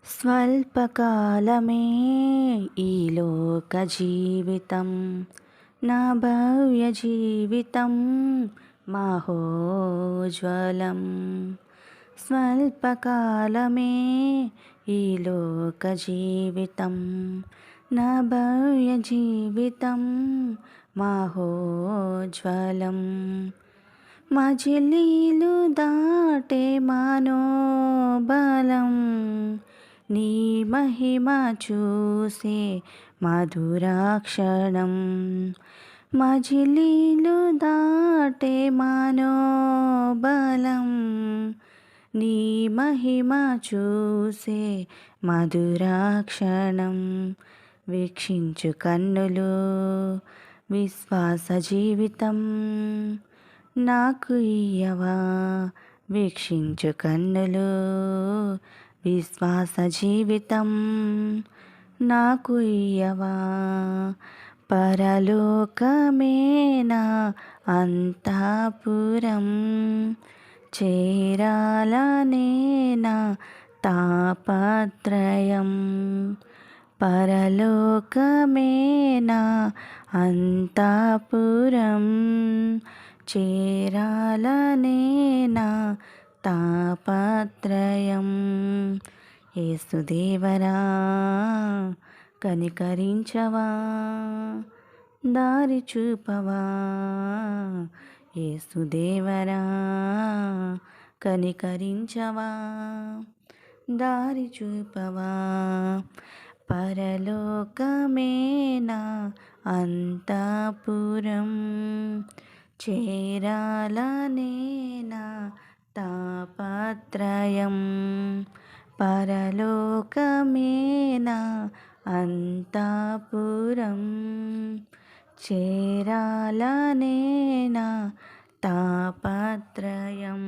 స్వల్పకాలమే ఈ లోక జీవితం, నా భవ్య జీవితం మహోజ్వలం. స్వల్పకాలమే ఈ లోక జీవితం, నా భవ్య జీవితం మహోజ్వలం. మజిలీలు దాటే మనోబలం, నీ మహిమ చూసే మధురాక్షణం. మజిలీలు దాటే మనోబలం, నీ మహిమ చూసే మధురాక్షణం. వీక్షించు కన్నులు విశ్వాస జీవితం నాకు ఇయ్యవా. వీక్షించు కన్నులు విశ్వాస జీవితం నాకు ఇయ్యవా. పరలోకమే నా అంతఃపురం, చేరాలనే నా తాపత్రయం. పరలోకమే నా అంతఃపురం, చేరాలనే నా తాపత్రయం. యేసుదేవరా కనికరించవా, దారి చూపవా. యేసుదేవరా కనికరించవా, దారి చూపవా. పరలోకమే నా అంతఃపురం, చేరాలనే నా తాపత్రయం. పరలోకమే నా అంతఃపురం, చేరాలనే నా తాపత్రయం.